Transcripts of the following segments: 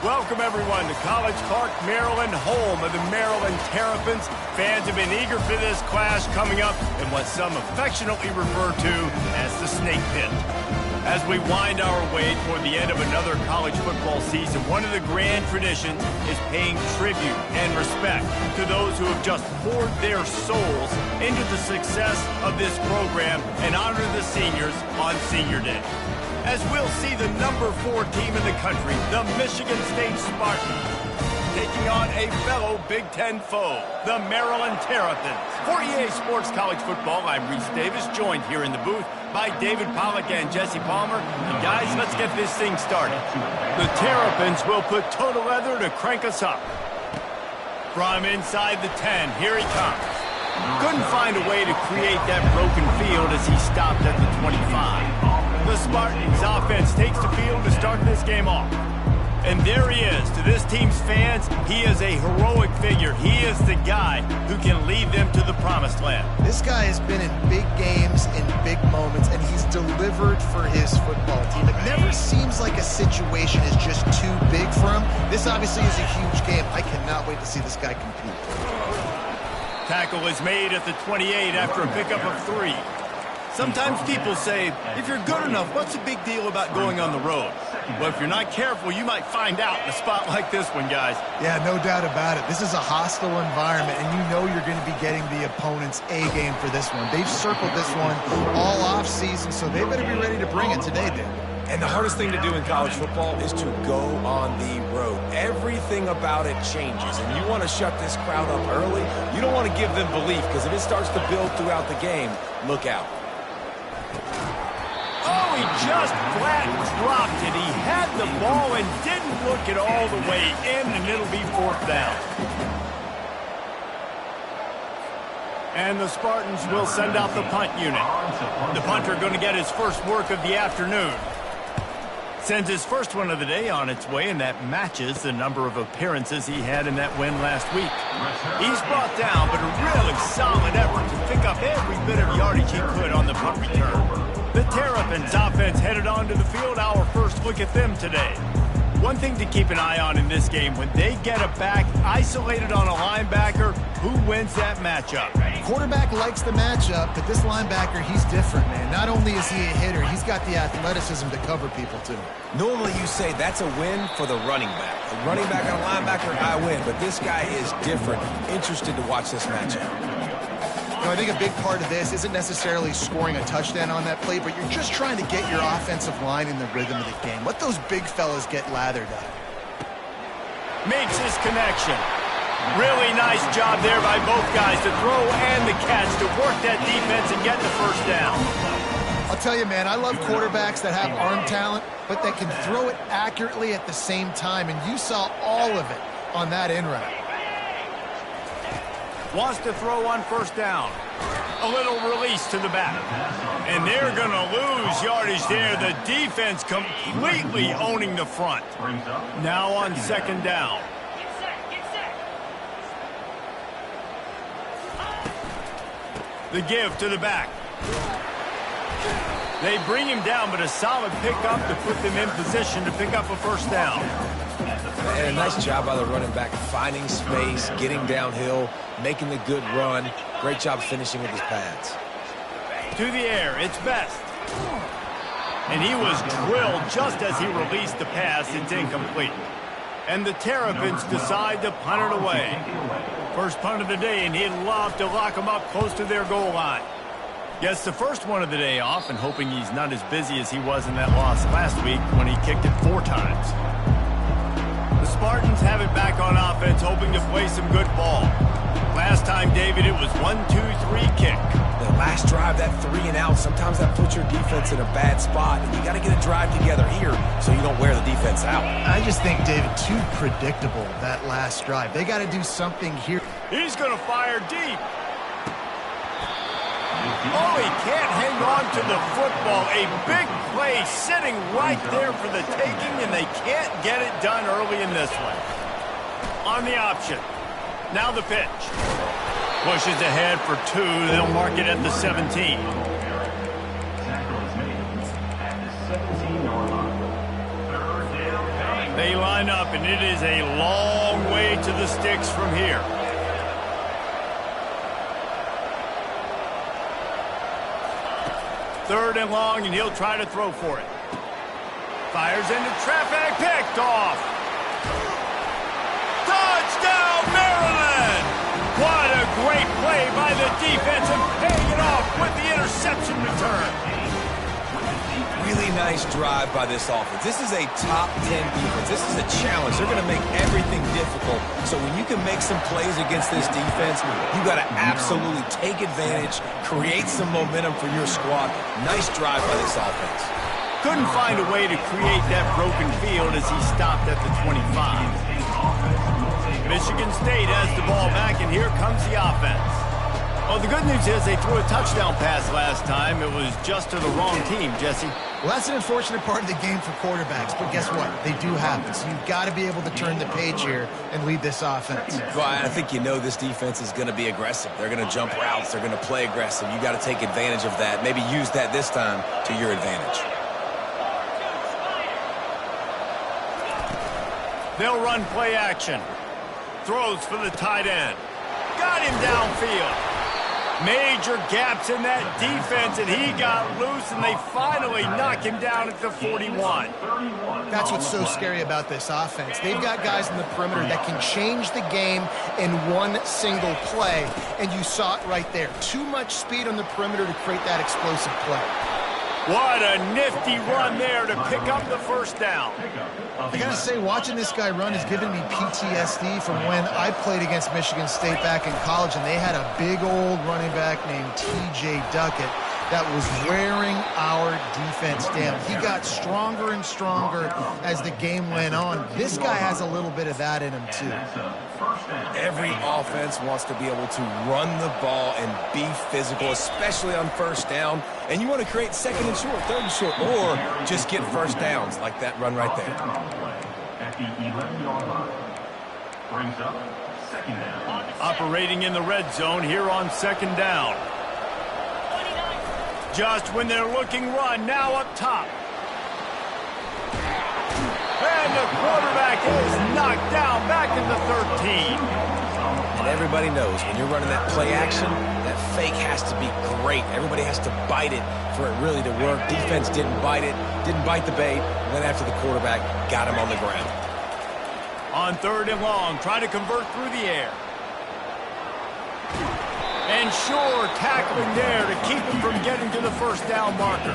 Welcome, everyone, to College Park, Maryland, home of the Maryland Terrapins. Fans have been eager for this clash coming up in what some affectionately refer to as the Snake Pit. As we wind our way toward the end of another college football season, one of the grand traditions is paying tribute and respect to those who have just poured their souls into the success of this program and honor the seniors on Senior Day. As we'll see the number 4 team in the country, the Michigan State Spartans, taking on a fellow Big Ten foe, the Maryland Terrapins. For EA Sports College Football, I'm Reese Davis, joined here in the booth by David Pollack and Jesse Palmer. And guys, let's get this thing started. The Terrapins will put toe to leather to crank us up. From inside the 10, here he comes. Couldn't find a way to create that broken field as he stopped at the 25. The Spartans offense takes the field to start this game off. And there he is. To this team's fans, he is a heroic figure. He is the guy who can lead them to the promised land. This guy has been in big games, in big moments, and he's delivered for his football team. It never seems like a situation is just too big for him. This obviously is a huge game. I cannot wait to see this guy compete. Tackle is made at the 28 after a pickup of 3. Sometimes people say, if you're good enough, what's the big deal about going on the road? Well, if you're not careful, you might find out in a spot like this one, guys. Yeah, no doubt about it. This is a hostile environment, and you know you're going to be getting the opponent's A game for this one. They've circled this one all off-season, so they better be ready to bring it today, Dan. And the hardest thing to do in college football is to go on the road. Everything about it changes, and you want to shut this crowd up early. You don't want to give them belief, because if it starts to build throughout the game, look out. Oh, he just flat dropped it. He had the ball and didn't look it all the way in, and it'll be 4th down. And the Spartans will send out the punt unit. The punter going to get his first work of the afternoon. Sends his first one of the day on its way, and that matches the number of appearances he had in that win last week. He's brought down, but a really solid effort to pick up every bit of yardage he could on the punt return. The Terrapins offense headed onto the field. Our first look at them today. One thing to keep an eye on in this game, when they get a back isolated on a linebacker, who wins that matchup? Quarterback likes the matchup, but this linebacker, he's different, man. Not only is he a hitter, he's got the athleticism to cover people, too. Normally you say that's a win for the running back. A running back and a linebacker, I win. But this guy is different. Interested to watch this matchup. You know, I think a big part of this isn't necessarily scoring a touchdown on that play, but you're just trying to get your offensive line in the rhythm of the game. Let those big fellas get lathered up. Makes his connection. Really nice job there by both guys to throw and the catch to work that defense and get the first down. I'll tell you, man, I love quarterbacks that have arm talent, but that can throw it accurately at the same time, and you saw all of it on that in route. Wants to throw on first down. A little release to the back. And they're going to lose yardage there. The defense completely owning the front. Now on 2nd down. The give to the back. They bring him down, but a solid pickup to put them in position to pick up a first down. And a nice job by the running back, finding space, getting downhill, making the good run. Great job finishing with his pads. To the air, it's Best. And he was drilled just as he released the pass. It's incomplete. And the Terrapins decide to punt it away. First punt of the day, and he'd love to lock them up close to their goal line. Gets the first one of the day off, and hoping he's not as busy as he was in that loss last week when he kicked it 4 times. The Spartans have it back on offense, hoping to play some good ball. Last time, David, it was 1-2-3 kick. The last drive, that 3 and out, sometimes that puts your defense in a bad spot, and you got to get a drive together here so you don't wear the defense out. I just think, David, too predictable, that last drive. They got to do something here. He's going to fire deep. Oh, he can't hang on to the football. A big play sitting right there for the taking, and they can't get it done early in this one. On the option. Now the pitch. Pushes ahead for 2. They'll mark it at the 17. They line up, and it is a long way to the sticks from here. Third and long, and he'll try to throw for it. Fires into traffic, picked off. Touchdown, Maryland! What a great play by the defense and paying it off with the interception return. Really nice drive by this offense. This is a top 10 defense. This is a challenge. They're going to make everything difficult. So when you can make some plays against this defense, you got to absolutely take advantage, create some momentum for your squad. Nice drive by this offense. Couldn't find a way to create that broken field as he stopped at the 25. Michigan State has the ball back, and here comes the offense. Well, the good news is they threw a touchdown pass last time. It was just to the wrong team, Jesse. Well, that's an unfortunate part of the game for quarterbacks, but guess what? They do happen. So you've got to be able to turn the page here and lead this offense. Well, I think you know this defense is going to be aggressive. They're going to jump routes. They're going to play aggressive. You got to take advantage of that. Maybe use that this time to your advantage. They'll run play action. Throws for the tight end. Got him downfield. Major gaps in that defense, and he got loose, and they finally knock him down at the 41. That's what's so scary about this offense. They've got guys in the perimeter that can change the game in one single play, and you saw it right there. Too much speed on the perimeter to create that explosive play. What a nifty run there to pick up the first down. I gotta say, watching this guy run has given me PTSD from when I played against Michigan State back in college, and they had a big old running back named T.J. Duckett that was wearing our defense down. He got stronger and stronger as the game went on. This guy has a little bit of that in him, too. Every offense wants to be able to run the ball and be physical, especially on first down. And you want to create second and short, third and short, or just get first downs like that run right there. At the 11-yard line. Brings up second down. Operating in the red zone here on second down. Just when they're looking run, now up top. And the quarterback is knocked down back in the 13. And everybody knows when you're running that play action, that fake has to be great. Everybody has to bite it for it really to work. Defense didn't bite it, didn't bite the bait, went after the quarterback, got him on the ground. On third and long, trying to convert through the air. And sure, tackling there to keep him from getting to the first down marker.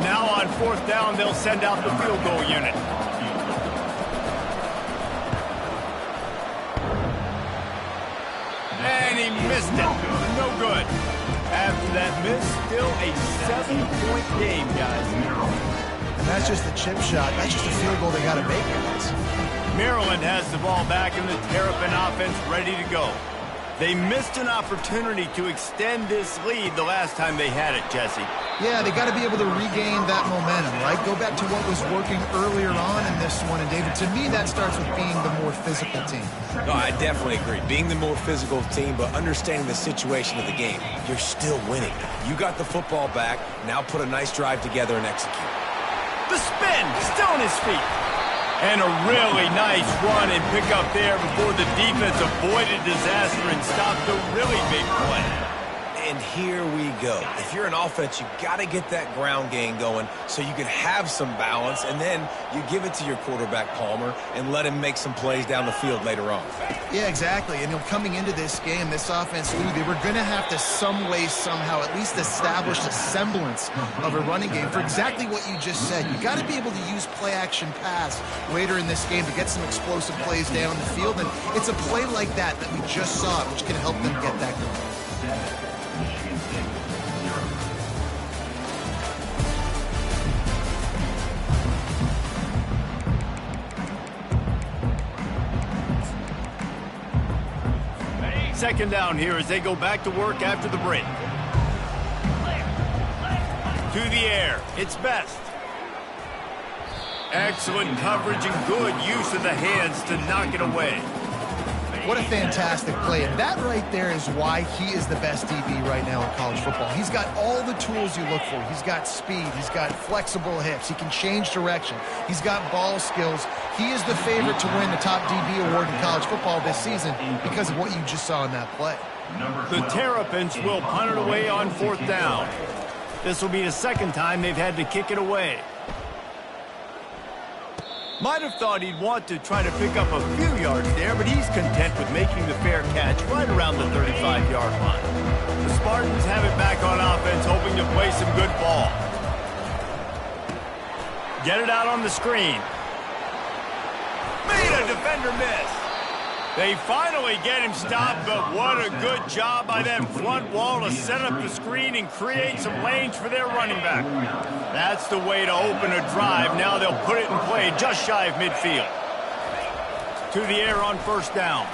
Now on fourth down, they'll send out the field goal unit. And he missed it. No good. After that miss, still a 7-point game, guys. And that's just the chip shot. That's just a field goal they got to make, guys. Maryland has the ball back in the Terrapin offense ready to go. They missed an opportunity to extend this lead the last time they had it, Jesse. Yeah, they got to be able to regain that momentum, right? Go back to what was working earlier on in this one. And, David, to me, that starts with being the more physical team. No, I definitely agree. Being the more physical team, but understanding the situation of the game. You're still winning. You got the football back. Now put a nice drive together and execute. The spin, still on his feet. And a really nice run and pick up there before the defense avoided disaster and stopped a really big play. And here we go. If you're an offense, you got to get that ground game going so you can have some balance, and then you give it to your quarterback, Palmer, and let him make some plays down the field later on. Yeah, exactly. And coming into this game, this offense knew they were going to have to some way, somehow, at least establish a semblance of a running game for exactly what you just said. You got to be able to use play-action pass later in this game to get some explosive plays down the field, and it's a play like that that we just saw, which can help them get that going. Second down here as they go back to work after the break. To the air, it's Best. Excellent coverage and good use of the hands to knock it away. What a fantastic play. And that right there is why he is the best DB right now in college football. He's got all the tools you look for. He's got speed. He's got flexible hips. He can change direction. He's got ball skills. He is the favorite to win the top DB award in college football this season because of what you just saw in that play. The Terrapins will punt it away on 4th down. This will be the second time they've had to kick it away. Might have thought he'd want to try to pick up a few yards there, but he's content with making the fair catch right around the 35-yard line. The Spartans have it back on offense, hoping to play some good ball. Get it out on the screen. Made a defender miss. They finally get him stopped, but what a good job by that front wall to set up the screen and create some lanes for their running back. That's the way to open a drive. Now they'll put it in play just shy of midfield. To the air on 1st down.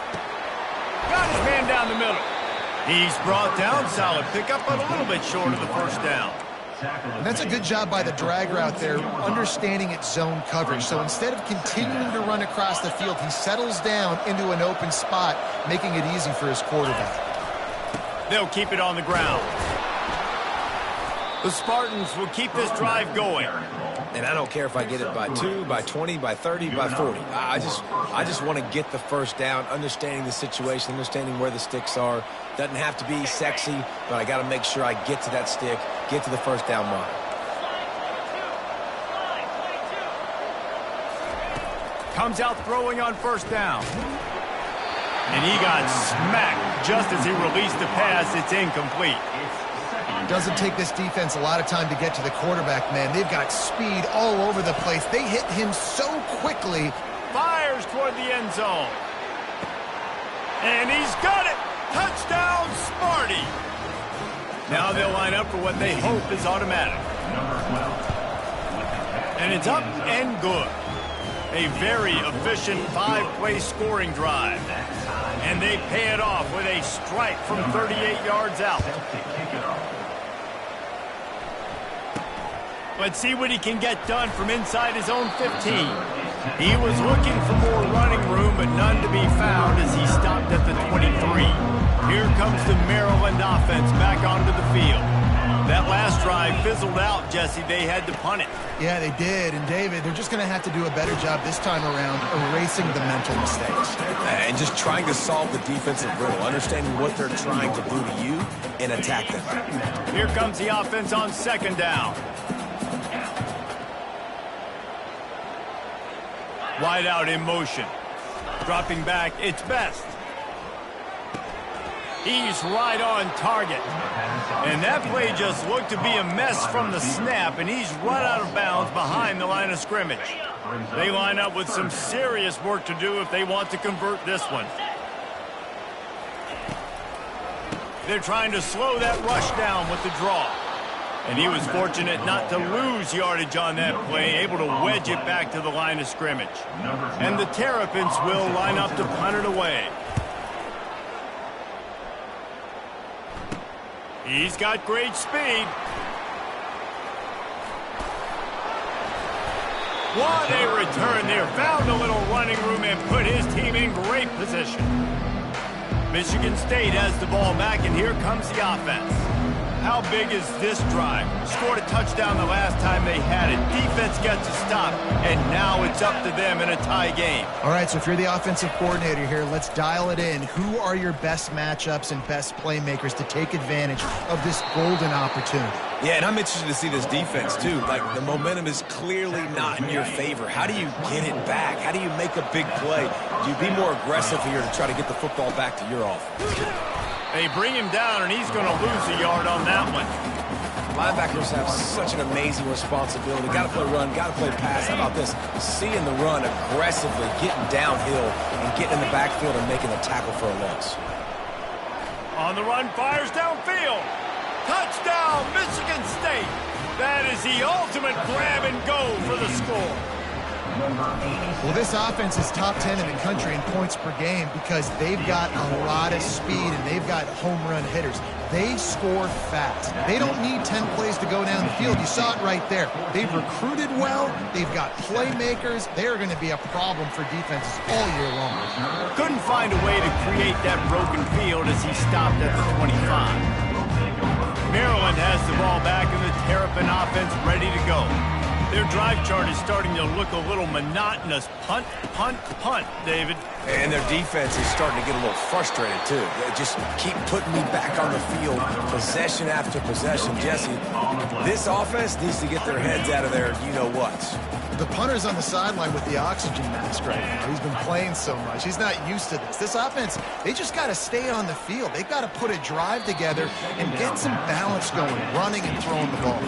Got his man down the middle. He's brought down. Solid pickup, but a little bit short of the 1st down. And that's a good job by the drag route there, understanding its zone coverage. So instead of continuing to run across the field, he settles down into an open spot, making it easy for his quarterback. They'll keep it on the ground. The Spartans will keep this drive going. And I don't care if I get it by 2, by 20, by 30, by 40. I just want to get the 1st down, understanding the situation, understanding where the sticks are. Doesn't have to be sexy, but I got to make sure I get to that stick, get to the 1st down mark. Comes out throwing on 1st down. And he got smacked just as he released the pass. It's incomplete. Doesn't take this defense a lot of time to get to the quarterback, man. They've got speed all over the place. They hit him so quickly. Fires toward the end zone. And he's got it. Touchdown, Sparty. Now they'll line up for what they hope is automatic. And it's up and good. A very efficient 5-play scoring drive. And they pay it off with a strike from 38 yards out. Let's see what he can get done from inside his own 15. He was looking for more running room, but none to be found as he stopped at the 23. Here comes the Maryland offense back onto the field. That last drive fizzled out, Jesse. They had to punt it. Yeah, they did. And, David, they're just going to have to do a better job this time around erasing the mental mistakes. And just trying to solve the defensive riddle, understanding what they're trying to do to you and attack them. Here comes the offense on 2nd down. Wide out in motion. Dropping back, it's Best. He's right on target. And that play just looked to be a mess from the snap, and he's run out of bounds behind the line of scrimmage. They line up with some serious work to do if they want to convert this one. They're trying to slow that rush down with the draw. And he was fortunate not to lose yardage on that play, able to wedge it back to the line of scrimmage. And the Terrapins will line up to punt it away. He's got great speed. What a return there. Found a little running room and put his team in great position. Michigan State has the ball back, and here comes the offense. How big is this drive? Scored a touchdown the last time they had it. Defense gets a stop, and now it's up to them in a tie game. All right, so if you're the offensive coordinator here, let's dial it in. Who are your best matchups and best playmakers to take advantage of this golden opportunity? Yeah, and I'm interested to see this defense, too. Like, the momentum is clearly not in your favor. How do you get it back? How do you make a big play? Do you be more aggressive here to try to get the football back to your offense? They bring him down, and he's going to lose a yard on that one. Linebackers have such an amazing responsibility. Got to play run, got to play pass. How about this? Seeing the run aggressively, getting downhill, and getting in the backfield and making a tackle for a loss. On the run, fires downfield. Touchdown, Michigan State. That is the ultimate grab and go for the score. Well, this offense is top 10 in the country in points per game because they've got a lot of speed and they've got home run hitters. They score fast. They don't need 10 plays to go down the field. You saw it right there. They've recruited well. They've got playmakers. They're going to be a problem for defenses all year long. Couldn't find a way to create that broken field as he stopped at the 25. Maryland has the ball back and the Terrapin offense ready to go. Their drive chart is starting to look a little monotonous. Punt, punt, punt, David. And their defense is starting to get a little frustrated, too. They just keep putting me back on the field, possession after possession. Jesse, this offense needs to get their heads out of their you-know-whats. The punter's on the sideline with the oxygen mask right now. He's been playing so much. He's not used to this. This offense, they just got to stay on the field. They've got to put a drive together and get some balance going, running and throwing the ball.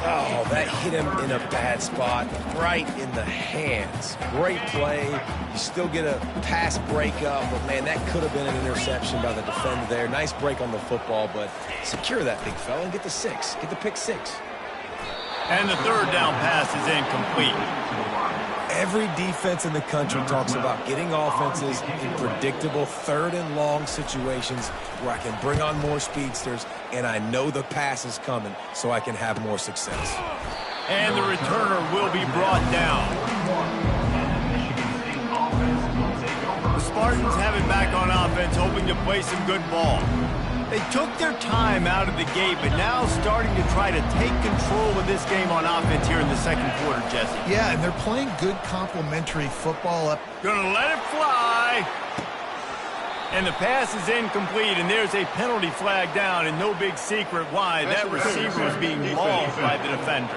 Oh, that hit him in a bad spot, right in the hands. Great play. You still get a pass breakup, but, man, that could have been an interception by the defender there. Nice break on the football, but secure that big fella and get the six. Get the pick six. And the third down pass is incomplete. Every defense in the country talks about getting offenses in predictable third and long situations where I can bring on more speedsters and I know the pass is coming so I can have more success. And the returner will be brought down. The Spartans have it back on offense, hoping to play some good ball. They took their time out of the gate, but now starting to try to take control of this game on offense here in the second quarter, Jesse. Yeah, and they're playing good complementary football up. Gonna let it fly. And the pass is incomplete, and there's a penalty flag down, and no big secret why. That receiver was being mauled by the defender.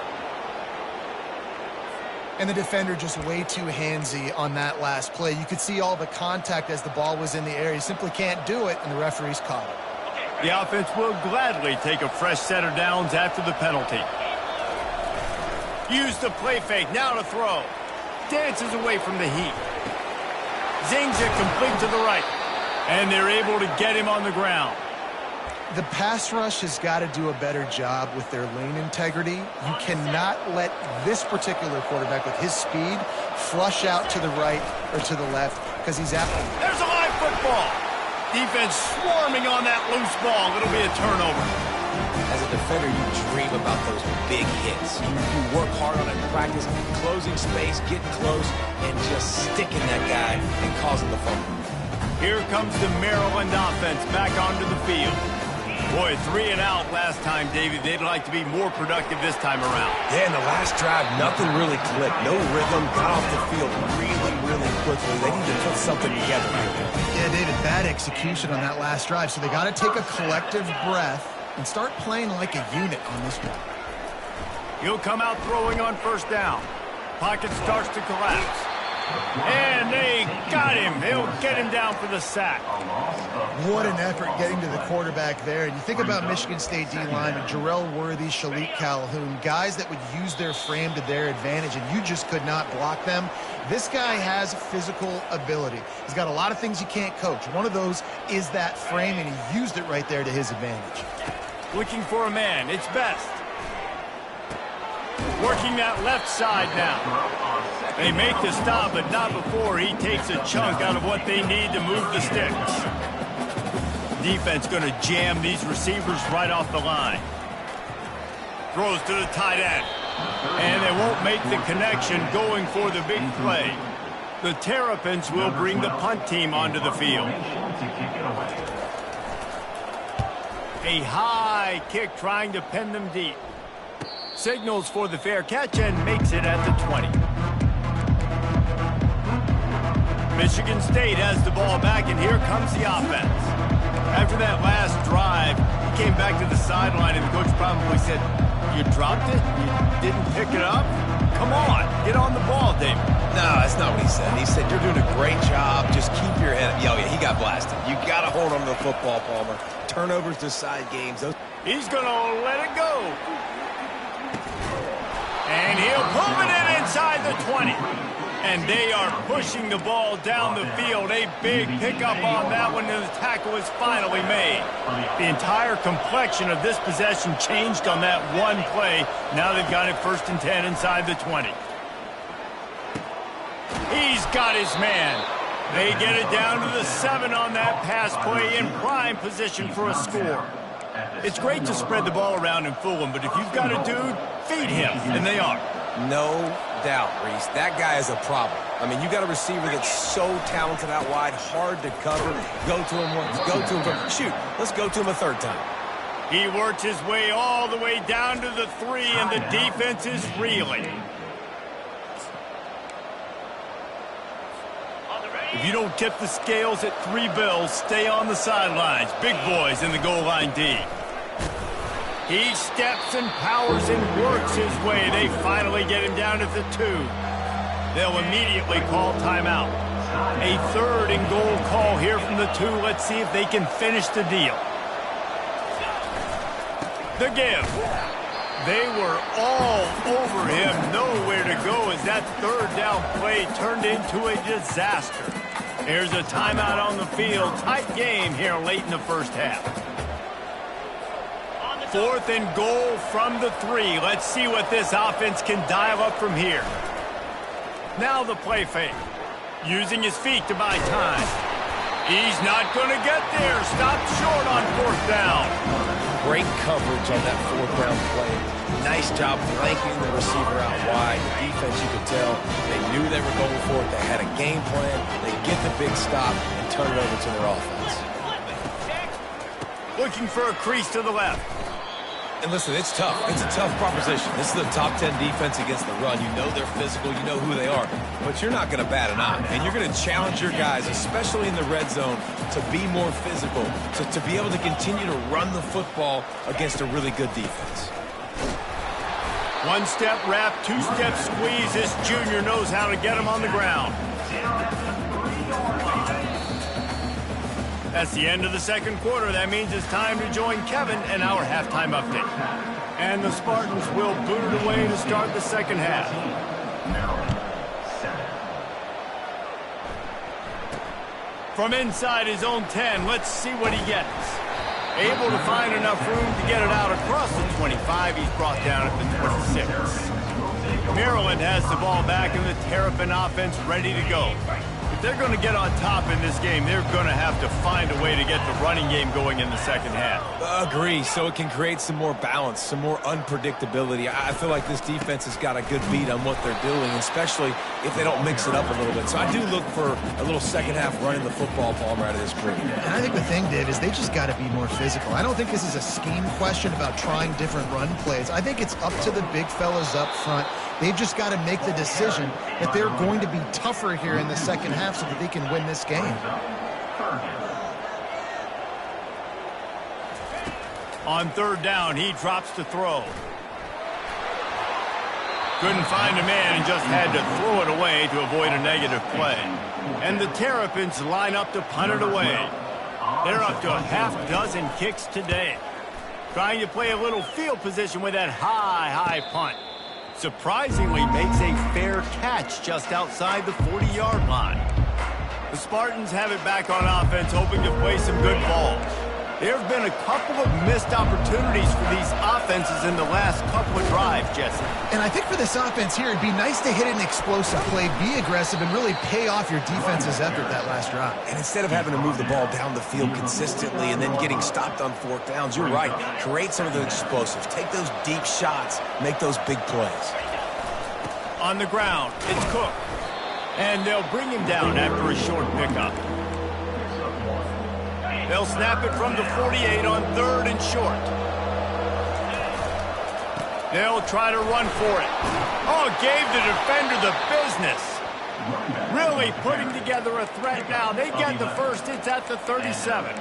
And the defender just way too handsy on that last play. You could see all the contact as the ball was in the air. He simply can't do it, and the referee's caught it. The offense will gladly take a fresh set of downs after the penalty. Use the play fake, now to throw. Dances away from the heat. Zings it complete to the right. And they're able to get him on the ground. The pass rush has got to do a better job with their lane integrity. You cannot let this particular quarterback with his speed flush out to the right or to the left because he's out. There's a live football. Defense swarming on that loose ball. It'll be a turnover. As a defender, you dream about those big hits. You work hard on it in practice, closing space, getting close, and just sticking that guy and causing the fumble. Here comes the Maryland offense back onto the field. Boy, 3 and out last time, David. They'd like to be more productive this time around. Yeah, in the last drive, nothing really clicked. No rhythm, got off the field really quickly. They need to put something together here. Yeah, David, bad execution on that last drive. So they got to take a collective breath and start playing like a unit on this one. He'll come out throwing on first down. Pocket starts to collapse. And they got him. They'll get him down for the sack. What an effort getting to the quarterback there. And you think about Michigan State D-linemen, Jarrell Worthy, Shalik Calhoun, guys that would use their frame to their advantage, and you just could not block them. This guy has physical ability. He's got a lot of things you can't coach. One of those is that frame, and he used it right there to his advantage. Looking for a man. It's Best. Working that left side now. They make the stop, but not before he takes a chunk out of what they need to move the sticks. Defense going to jam these receivers right off the line. Throws to the tight end. And they won't make the connection going for the big play. The Terrapins will bring the punt team onto the field. A high kick trying to pin them deep. Signals for the fair catch and makes it at the 20. Michigan State has the ball back, and here comes the offense. After that last drive, he came back to the sideline, and the coach probably said, "You dropped it? You didn't pick it up? Come on, get on the ball, David." No, that's not what he said. He said, "You're doing a great job. Just keep your head up." Oh, yeah, he got blasted. You got to hold on to the football, Palmer. Turnovers decide games. He's going to let it go. And he'll move it in inside the 20. And they are pushing the ball down the field. A big pickup on that one, and the tackle is finally made. The entire complexion of this possession changed on that one play. Now they've got it 1st and 10 inside the 20. He's got his man. They get it down to the 7 on that pass play in prime position for a score. It's great to spread the ball around and fool him, but if you've got a dude, feed him, and they are. No doubt, Reese. That guy is a problem. I mean, you got a receiver that's so talented out wide, hard to cover. Go to him once, go to him twice. Shoot, let's go to him a third time. He worked his way all the way down to the 3, and the defense is reeling. If you don't tip the scales at 3 bills, stay on the sidelines. Big boys in the goal line D. He steps and powers and works his way. They finally get him down at the 2. They'll immediately call timeout. A 3rd and goal call here from the 2. Let's see if they can finish the deal. The give. They were all over him. Nowhere to go as that 3rd down play turned into a disaster. There's a timeout on the field. Tight game here late in the first half. 4th and goal from the 3. Let's see what this offense can dial up from here. Now the play fake. Using his feet to buy time. He's not going to get there. Stopped short on 4th down. Great coverage on that 4th down play. Nice job flanking the receiver out wide. The defense, you could tell, they knew they were going for it. They had a game plan. They get the big stop and turn it over to their offense. Looking for a crease to the left. And listen, it's tough. It's a tough proposition. This is a top 10 defense against the run. You know they're physical. You know who they are. But you're not going to bat an eye. And you're going to challenge your guys, especially in the red zone, to be more physical, to be able to continue to run the football against a really good defense. 1-step wrap, 2-step squeeze. This junior knows how to get him on the ground. That's the end of the second quarter. That means it's time to join Kevin and our halftime update. And the Spartans will boot it away to start the second half. From inside his own 10, let's see what he gets. Able to find enough room to get it out across the 25. He's brought down at the 26. Maryland has the ball back and the Terrapin offense ready to go. If they're going to get on top in this game, they're going to have to find a way to get the running game going in the second half. Agree, so it can create some more balance, some more unpredictability. I feel like this defense has got a good beat on what they're doing, especially if they don't mix it up a little bit. So I do look for a little second half running the football Palmer out of this group. And I think the thing, Dave, is they just got to be more physical. I don't think this is a scheme question about trying different run plays. I think it's up to the big fellas up front. They've just got to make the decision that they're going to be tougher here in the second half so that they can win this game. On 3rd down, he drops to throw. Couldn't find a man and just had to throw it away to avoid a negative play. And the Terrapins line up to punt it away. They're up to a half-dozen kicks today. Trying to play a little field position with that high punt. Surprisingly makes a fair catch just outside the 40-yard line. The Spartans have it back on offense, hoping to play some good ball. There have been a couple of missed opportunities for these offenses in the last couple of drives, Jesse. And I think for this offense here, it'd be nice to hit an explosive play, be aggressive, and really pay off your defense's effort that last drive. And instead of having to move the ball down the field consistently and then getting stopped on 4th downs, you're right. Create some of the explosives. Take those deep shots. Make those big plays. On the ground, it's Cook. And they'll bring him down after a short pickup. They'll snap it from the 48 on 3rd and short. They'll try to run for it. Oh, gave the defender the business. Really putting together a threat now. They get the first. It's at the 37.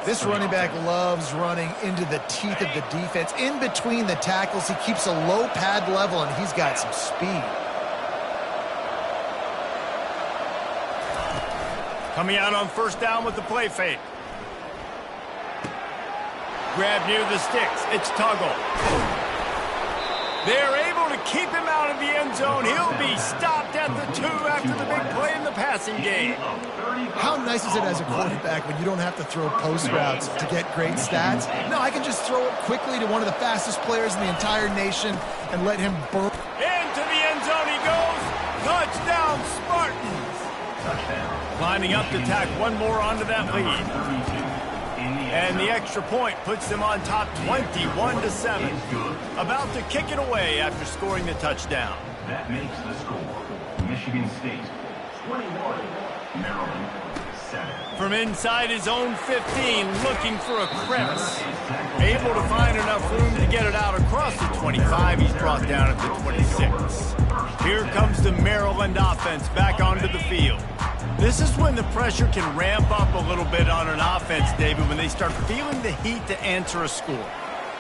This running back loves running into the teeth of the defense. In between the tackles, he keeps a low pad level, and he's got some speed. Coming out on 1st down with the play fake. Grab near the sticks. It's Tuggle. They're able to keep him out of the end zone. He'll be stopped at the 2 after the big play in the passing game. How nice is it as a quarterback when you don't have to throw post routes to get great stats? No, I can just throw it quickly to one of the fastest players in the entire nation and let him burn. Into the end zone he goes. Touchdown, Spartans. Lining up to tack one more onto that lead. And the extra point puts them on top 21-7. About to kick it away after scoring the touchdown. That makes the score Michigan State 21, Maryland 7. From inside his own 15, looking for a crevice. Able to find enough room to get it out across the 25. He's brought down at the 26. Here comes the Maryland offense back onto the field. This is when the pressure can ramp up a little bit on an offense, David, when they start feeling the heat to answer a score.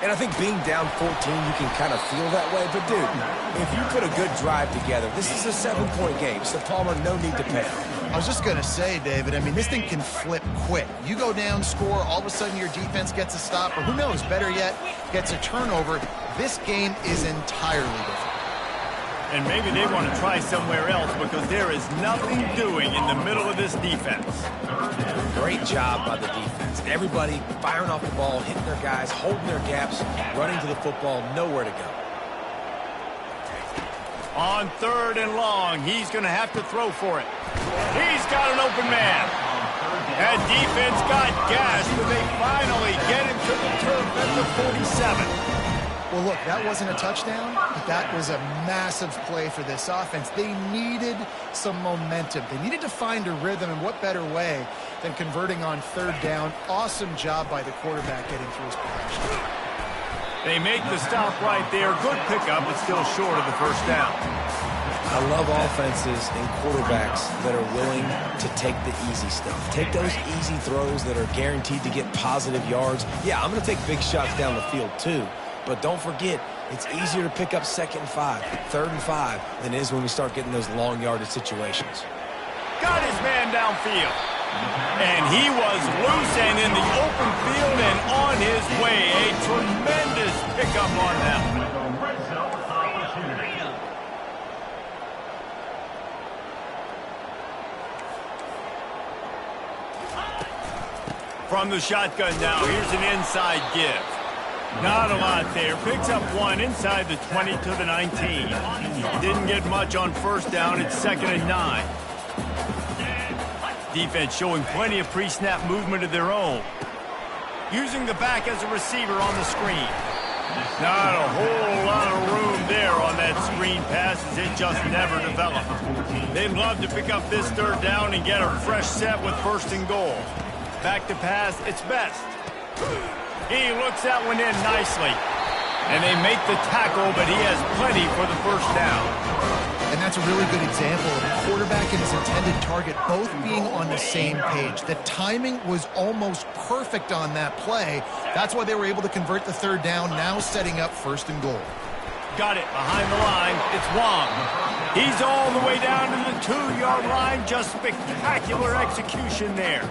And I think being down 14, you can kind of feel that way. But, dude, if you put a good drive together, this is a 7-point game. So, Palmer, no need to panic. I was just going to say, David, I mean, this thing can flip quick. You go down, score, all of a sudden your defense gets a stop, or who knows, better yet, gets a turnover. This game is entirely different. And maybe they want to try somewhere else because there is nothing doing in the middle of this defense. Great job by the defense. Everybody firing off the ball, hitting their guys, holding their gaps, running to the football, nowhere to go. On 3rd and long, he's going to have to throw for it. He's got an open man. That defense got gashed, but they finally get him to the turf at the 47. Well, look, that wasn't a touchdown, but that was a massive play for this offense. They needed some momentum. They needed to find a rhythm, and what better way than converting on 3rd down. Awesome job by the quarterback getting through his progression. They make the stop right there. Good pickup, but still short of the 1st down. I love offenses and quarterbacks that are willing to take the easy stuff. Take those easy throws that are guaranteed to get positive yards. Yeah, I'm going to take big shots down the field too. But don't forget, it's easier to pick up 2nd and 5, 3rd and 5 than it is when we start getting those long yardage situations. Got his man downfield. And he was loose and in the open field and on his way. A tremendous pickup on that. From the shotgun now, here's an inside give. Not a lot there. Picks up one inside the 20 to the 19. Didn't get much on 1st down. It's 2nd and 9. Defense showing plenty of pre-snap movement of their own. Using the back as a receiver on the screen. Not a whole lot of room there on that screen pass as it just never developed. They'd love to pick up this 3rd down and get a fresh set with 1st and goal. Back to pass, it's best. He looks that one in nicely. And they make the tackle, but he has plenty for the 1st down. And that's a really good example of a quarterback and his intended target both being on the same page. The timing was almost perfect on that play. That's why they were able to convert the 3rd down, now setting up 1st and goal. Got it behind the line. It's Wong. He's all the way down to the 2-yard line. Just spectacular execution there.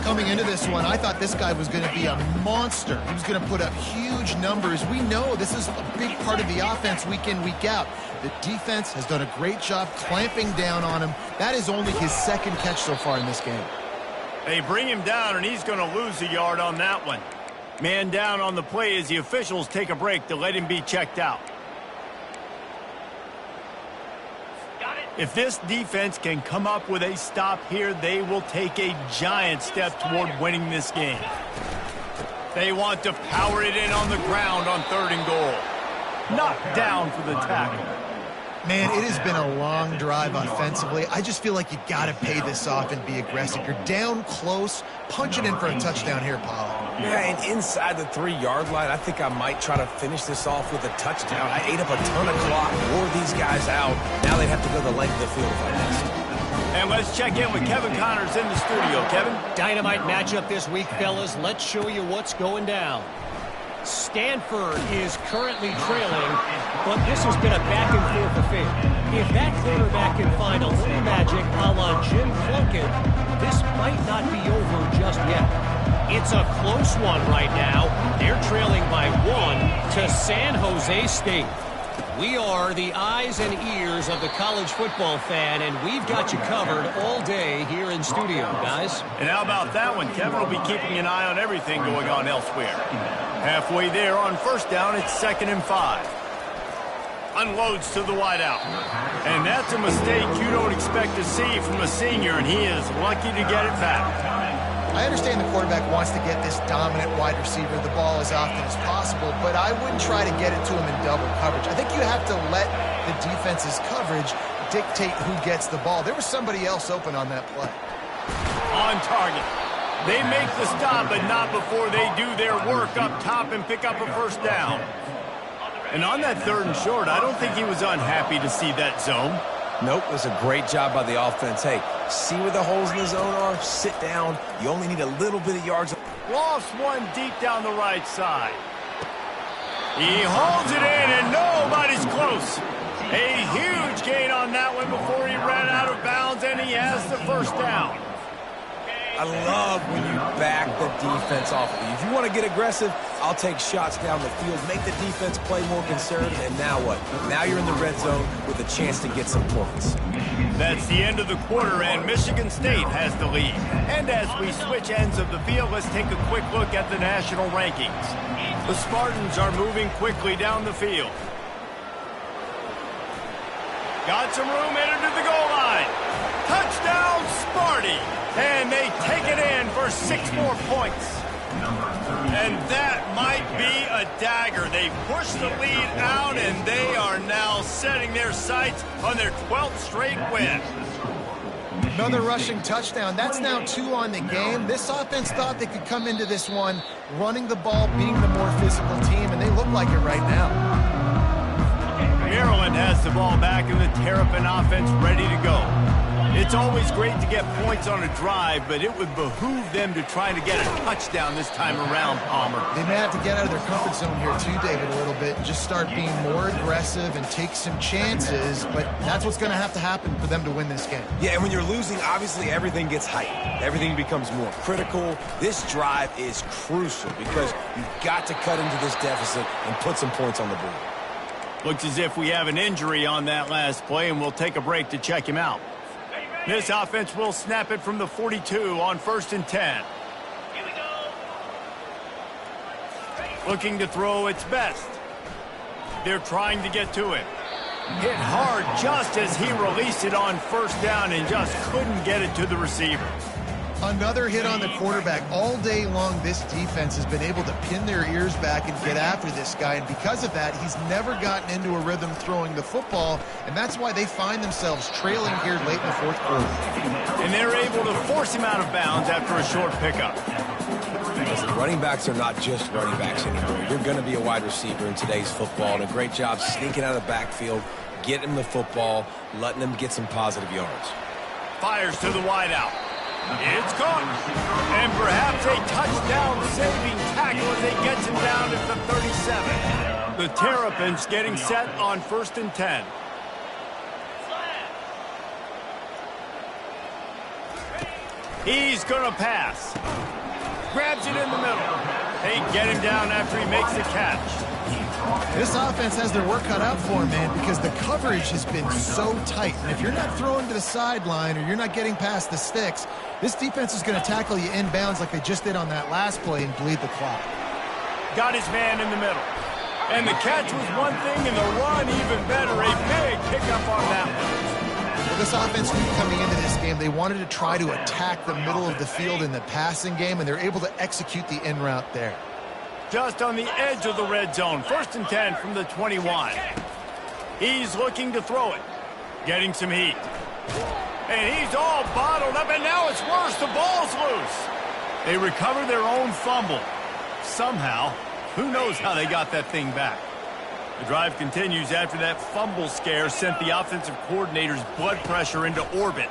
Coming into this one, I thought this guy was going to be a monster. He was going to put up huge numbers. We know this is a big part of the offense week in, week out. The defense has done a great job clamping down on him. That is only his 2nd catch so far in this game. They bring him down, and he's going to lose a yard on that one. Man down on the play as the officials take a break to let him be checked out. If this defense can come up with a stop here, they will take a giant step toward winning this game. They want to power it in on the ground on 3rd and goal. Knocked down for the tackle. Man, it has been a long drive offensively. I just feel like you got to pay this off and be aggressive. You're down close. Punch it in for a touchdown here, Paul. Yeah, and inside the 3-yard line, I think I might try to finish this off with a touchdown. I ate up a ton of clock, wore these guys out. Now they have to go the length of the field if I missed. And let's check in with Kevin Connors in the studio. Kevin? Dynamite matchup this week, fellas. Let's show you what's going down. Stanford is currently trailing, but this has been a back-and-forth affair. If that quarterback can find a little magic a la Jim Plunkett, this might not be over just yet. It's a close one right now. They're trailing by 1 to San Jose State. We are the eyes and ears of the college football fan, and we've got you covered all day here in studio, guys. And how about that one? Kevin will be keeping an eye on everything going on elsewhere. Halfway there on 1st down, it's 2nd and 5. Unloads to the wideout. And that's a mistake you don't expect to see from a senior, and he is lucky to get it back. I understand the quarterback wants to get this dominant wide receiver the ball as often as possible, but I wouldn't try to get it to him in double coverage. I think you have to let the defense's coverage dictate who gets the ball. There was somebody else open on that play. On target. They make the stop, but not before they do their work up top and pick up a first down. And on that 3rd and short, I don't think he was unhappy to see that zone. Nope, it was a great job by the offense. Hey, see where the holes in the zone are? Sit down. You only need a little bit of yards. Lost one deep down the right side. He holds it in, and nobody's close. A huge gain on that one before he ran out of bounds, and he has the first down. I love when you back the defense off of you. If you want to get aggressive, I'll take shots down the field, make the defense play more conservative, and now what? Now you're in the red zone with a chance to get some points. That's the end of the quarter, and Michigan State has the lead. And as we switch ends of the field, let's take a quick look at the national rankings. The Spartans are moving quickly down the field. Got some room headed to the goal line. Touchdown, Sparty! And they take it in for 6 more points. And that might be a dagger. They push the lead out, and they are now setting their sights on their 12th straight win. Another rushing touchdown. That's now 2 on the game. This offense thought they could come into this one running the ball, being the more physical team, and they look like it right now. Maryland has the ball back, and the Terrapin offense ready to go. It's always great to get points on a drive, but it would behoove them to try to get a touchdown this time around, Palmer. They may have to get out of their comfort zone here too, David, a little bit, and just start being more aggressive and take some chances, but that's what's going to have to happen for them to win this game. Yeah, and when you're losing, obviously everything gets heightened. Everything becomes more critical. This drive is crucial because you've got to cut into this deficit and put some points on the board. Looks as if we have an injury on that last play, and we'll take a break to check him out. This offense will snap it from the 42 on 1st and 10. Looking to throw its best. They're trying to get to it. Hit hard just as he released it on 1st down and just couldn't get it to the receiver. Another hit on the quarterback. All day long, this defense has been able to pin their ears back and get after this guy, and because of that, he's never gotten into a rhythm throwing the football, and that's why they find themselves trailing here late in the 4th quarter. And they're able to force him out of bounds after a short pickup. Listen, running backs are not just running backs anymore. You're going to be a wide receiver in today's football, and a great job sneaking out of the backfield, getting him the football, letting them get some positive yards. Fires to the wideout. It's caught. And perhaps a touchdown-saving tackle as they gets him down at the 37. The Terrapins getting set on 1st and 10. He's going to pass. Grabs it in the middle. They get him down after he makes the catch. This offense has their work cut out for them, man, because the coverage has been so tight. And if you're not throwing to the sideline or you're not getting past the sticks, this defense is going to tackle you inbounds like they just did on that last play and bleed the clock. Got his man in the middle. And the catch was one thing, and the run even better. A big pickup on that one. Well, this offense knew coming into this game, they wanted to try to attack the middle of the field in the passing game, and they're able to execute the in route there. Just on the edge of the red zone. 1st and 10 from the 21. He's looking to throw it. Getting some heat. And he's all bottled up, and now it's worse. The ball's loose. They recover their own fumble. Somehow, who knows how they got that thing back. The drive continues after that fumble scare sent the offensive coordinator's blood pressure into orbit.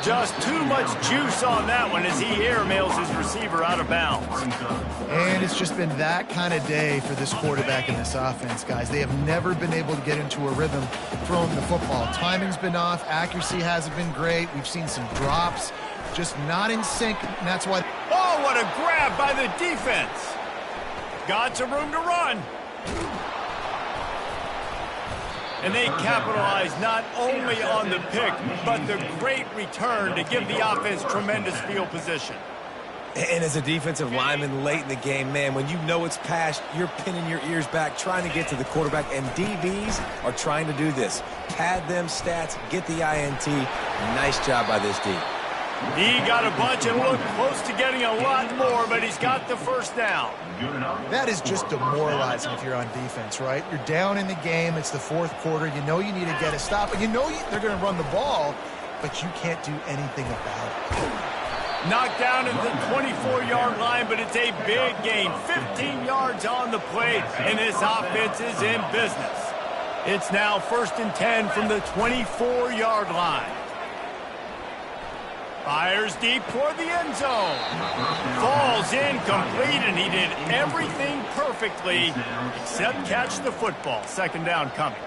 Just too much juice on that one as he airmails his receiver out of bounds. And it's just been that kind of day for this quarterback and this offense, guys. They have never been able to get into a rhythm throwing the football. Timing's been off. Accuracy hasn't been great. We've seen some drops. Just not in sync, and that's why... Oh, what a grab by the defense. Got some room to run. And they capitalize not only on the pick, but the great return to give the offense tremendous field position. And as a defensive lineman late in the game, man, when you know it's past, you're pinning your ears back, trying to get to the quarterback, and DBs are trying to do this. Pad them stats, get the INT. Nice job by this D. He got a bunch and looked close to getting a lot more, but he's got the first down. That is just demoralizing if you're on defense, right? You're down in the game. It's the fourth quarter. You know you need to get a stop, and you know they're going to run the ball, but you can't do anything about it. Knocked down at the 24-yard line, but it's a big gain. 15 yards on the play, and this offense is in business. It's now 1st and 10 from the 24-yard line. Fires deep toward the end zone. Falls incomplete, and he did everything perfectly except catch the football. 2nd down coming.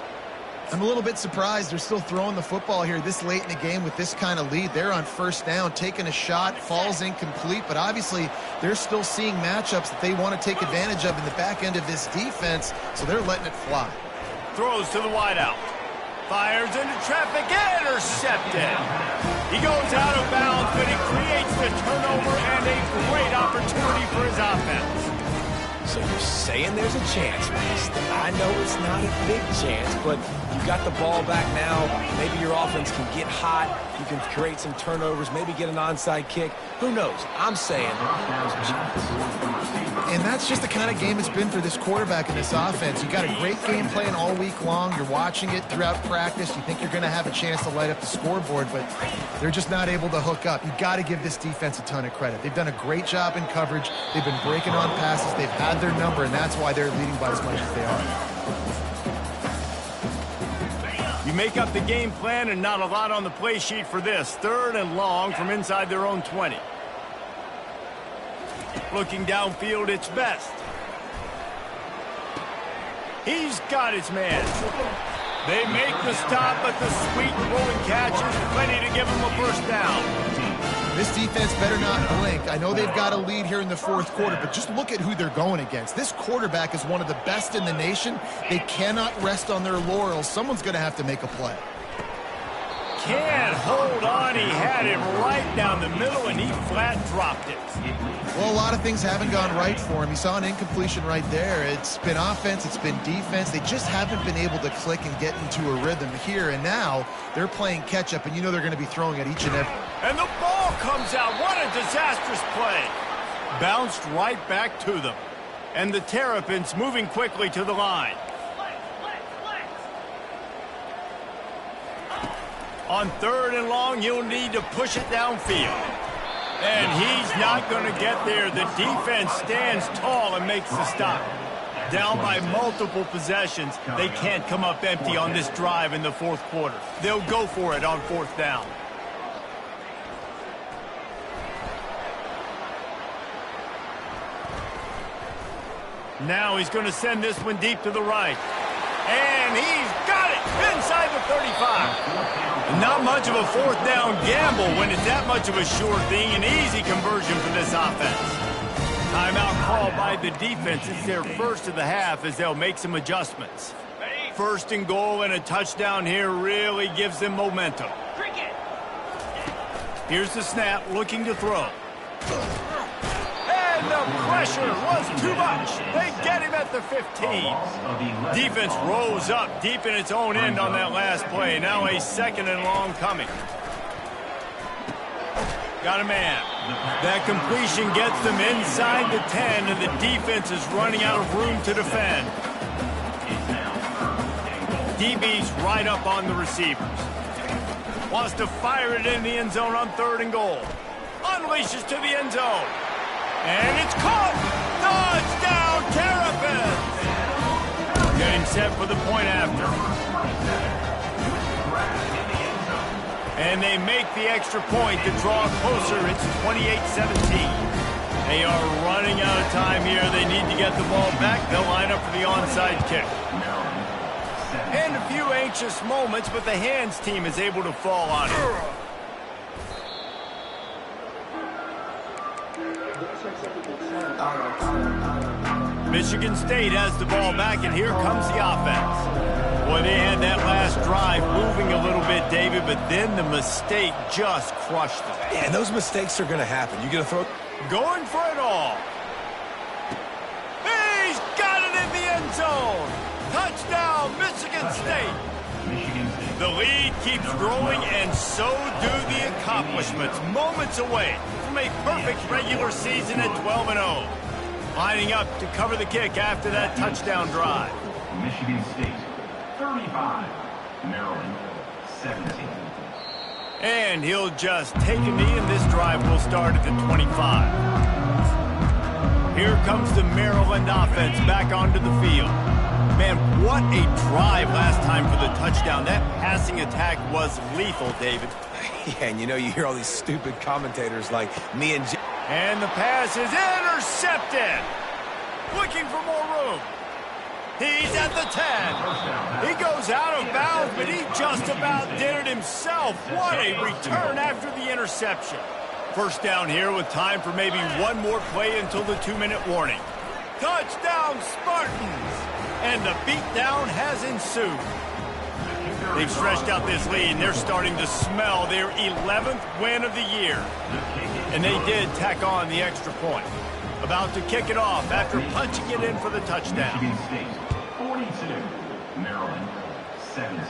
I'm a little bit surprised they're still throwing the football here this late in the game with this kind of lead. They're on 1st down, taking a shot, falls incomplete, but obviously they're still seeing matchups that they want to take advantage of in the back end of this defense, so they're letting it fly. Throws to the wideout. Fires into traffic, intercepted. He goes out of bounds, but he creates the turnover and a great opportunity for his offense. So you're saying there's a chance, I know it's not a big chance, but you got the ball back now. Maybe your offense can get hot. You can create some turnovers, maybe get an onside kick. Who knows? I'm saying there's a chance. And that's just the kind of game it's been for this quarterback and this offense. You got a great game plan all week long. You're watching it throughout practice. You think you're going to have a chance to light up the scoreboard, but they're just not able to hook up. You got to give this defense a ton of credit. They've done a great job in coverage. They've been breaking on passes. They've had their number, and that's why they're leading by as much as they are. You make up the game plan and not a lot on the play sheet for this. 3rd and long from inside their own 20. Looking downfield, it's Best. He's got his man. They make the stop, but the sweet throwing catch is plenty to give him a 1st down. This defense better not blink. I know they've got a lead here in the 4th quarter, but just look at who they're going against. This quarterback is one of the best in the nation. They cannot rest on their laurels. Someone's going to have to make a play. Can't hold on. He had him right down the middle, and he flat dropped it. Well, a lot of things haven't gone right for him. He saw an incompletion right there. It's been offense, it's been defense. They just haven't been able to click and get into a rhythm here, and now they're playing catch-up, and you know they're going to be throwing at each and every. And the ball comes out. What a disastrous play. Bounced right back to them. And the Terrapins moving quickly to the line. On 3rd and long, you'll need to push it downfield. And he's not going to get there. The defense stands tall and makes the stop. Down by multiple possessions, they can't come up empty on this drive in the 4th quarter. They'll go for it on 4th down. Now he's going to send this one deep to the right. And he's got it inside the 35. Not much of a 4th down gamble when it's that much of a sure thing. An easy conversion for this offense. Timeout called by the defense. It's their 1st of the half as they'll make some adjustments. 1st and goal and a touchdown here really gives them momentum. Here's the snap, looking to throw. And the pressure was too much. They get him at the 15. Defense rose up deep in its own end on that last play. Now a 2nd and long coming. Got a man. That completion gets them inside the 10, and the defense is running out of room to defend. DB's right up on the receivers. Wants to fire it in the end zone on 3rd and goal. Unleashes to the end zone. And it's caught! Touchdown, Terrapins! Getting set for the point after. And they make the extra point to draw closer. It's 28-17. They are running out of time here. They need to get the ball back. They'll line up for the onside kick. And a few anxious moments, but the hands team is able to fall on it. Michigan State has the ball back, and here comes the offense. Well, they had that last drive moving a little bit, David, but then the mistake just crushed them. Yeah, and those mistakes are going to happen. You going to throw... Going for it all. He's got it in the end zone. Touchdown, Michigan State. The lead keeps growing, and so do the accomplishments. Moments away from a perfect regular season at 12-0. Lining up to cover the kick after that touchdown drive. Michigan State, 35. Maryland, 17. And he'll just take a knee, and this drive will start at the 25. Here comes the Maryland offense back onto the field. Man, what a drive last time for the touchdown. That passing attack was lethal, David. Yeah, and you know, you hear all these stupid commentators like me and... And the pass is intercepted. Looking for more room. He's at the 10. He goes out of bounds, but he just about did it himself. What a return after the interception. First down here with time for maybe one more play until the 2-minute warning. Touchdown, Spartans! And the beatdown has ensued. They've stretched out this lead, and they're starting to smell their 11th win of the year. And they did tack on the extra point. About to kick it off after punching it in for the touchdown. Michigan State, 42. Maryland, 17.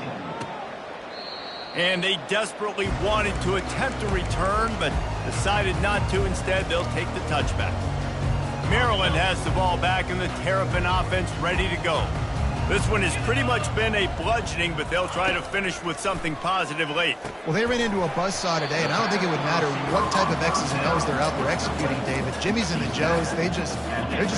And they desperately wanted to attempt a return, but decided not to. Instead, they'll take the touchback. Maryland has the ball back, and the Terrapin offense ready to go. This one has pretty much been a bludgeoning, but they'll try to finish with something positive late. Well, they ran into a buzzsaw today, and I don't think it would matter what type of X's and O's they're out there executing, David. Jimmy's and the Joes, they're just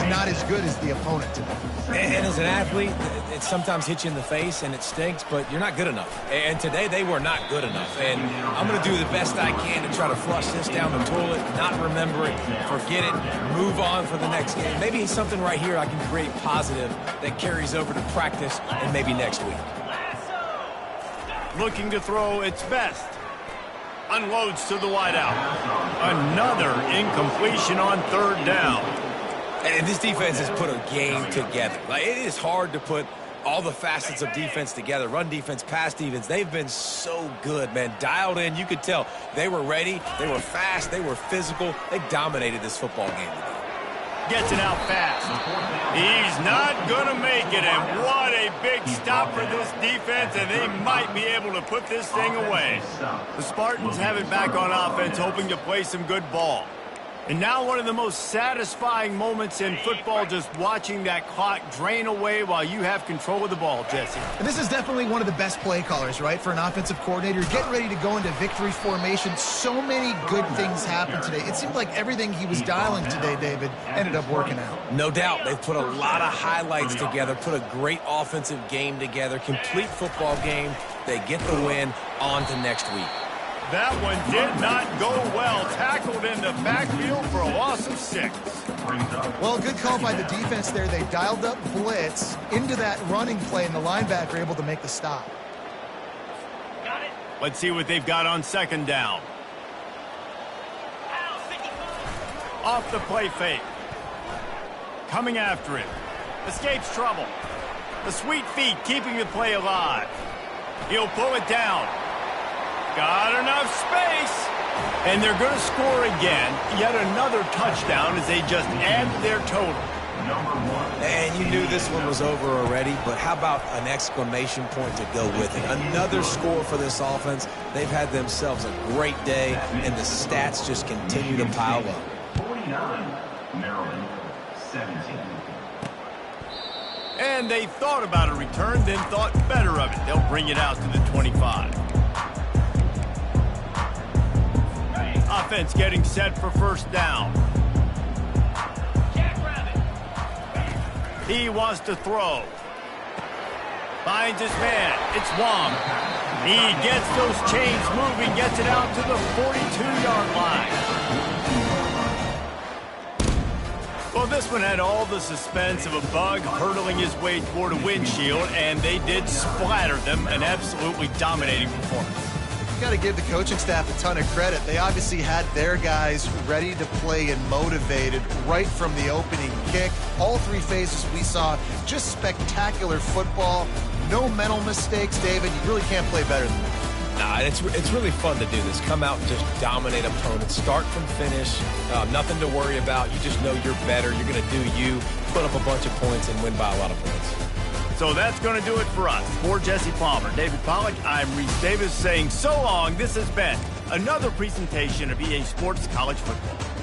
not as good as the opponent today. And as an athlete, it sometimes hits you in the face and it stinks, but you're not good enough. And today they were not good enough. And I'm going to do the best I can to try to flush this down the toilet, not remember it, forget it, move on for the next game. Maybe it's something right here I can create positive that carries over to practice and maybe next week. Looking to throw its best. Unloads to the wideout. Another incompletion on third down. And this defense has put a game together. Like, it is hard to put all the facets of defense together. Run defense, pass defense. They've been so good, man. Dialed in. You could tell they were ready. They were fast. They were physical. They dominated this football game today. Gets it out fast. He's not going to make it, and what a big stop for this defense, and they might be able to put this thing away. The Spartans have it back on offense, hoping to play some good ball. And now one of the most satisfying moments in football, just watching that clock drain away while you have control of the ball, Jesse. And this is definitely one of the best play callers, right, for an offensive coordinator. Getting ready to go into victory formation. So many good things happened today. It seemed like everything he was dialing today, David, ended up working out. No doubt. They've put a lot of highlights together, put a great offensive game together, complete football game. They get the win. On to next week. That one did not go well. Tackled in the backfield for a loss of 6. Well, good call by the defense there. They dialed up blitz into that running play, and the linebacker able to make the stop. Let's see what they've got on second down. Off the play fake. Coming after it. Escapes trouble. The sweet feet keeping the play alive. He'll pull it down. Got enough space. And they're going to score again. Yet another touchdown as they just add their total. And you knew this one was over already, but how about an exclamation point to go with it? Another score for this offense. They've had themselves a great day, and the stats just continue to pile up. 49, Maryland, 17. And they thought about a return, then thought better of it. They'll bring it out to the 25. Offense getting set for first down. He wants to throw. Finds his man. It's Wong. He gets those chains moving, gets it out to the 42-yard line. Well, this one had all the suspense of a bug hurtling his way toward a windshield, and they did splatter them. An absolutely dominating performance. Got to give the coaching staff a ton of credit. They obviously had their guys ready to play and motivated right from the opening kick. All three phases we saw just spectacular football. no mental mistakes, David. You really can't play better than that. Nah, it's really fun to do this. Come out and just dominate opponents. Start from finish. Nothing to worry about. You just know you're better. You're going to do you, put up a bunch of points, and win by a lot of points. So that's going to do it for us. For Jesse Palmer, David Pollack, I'm Reese Davis saying so long. This has been another presentation of EA Sports College Football.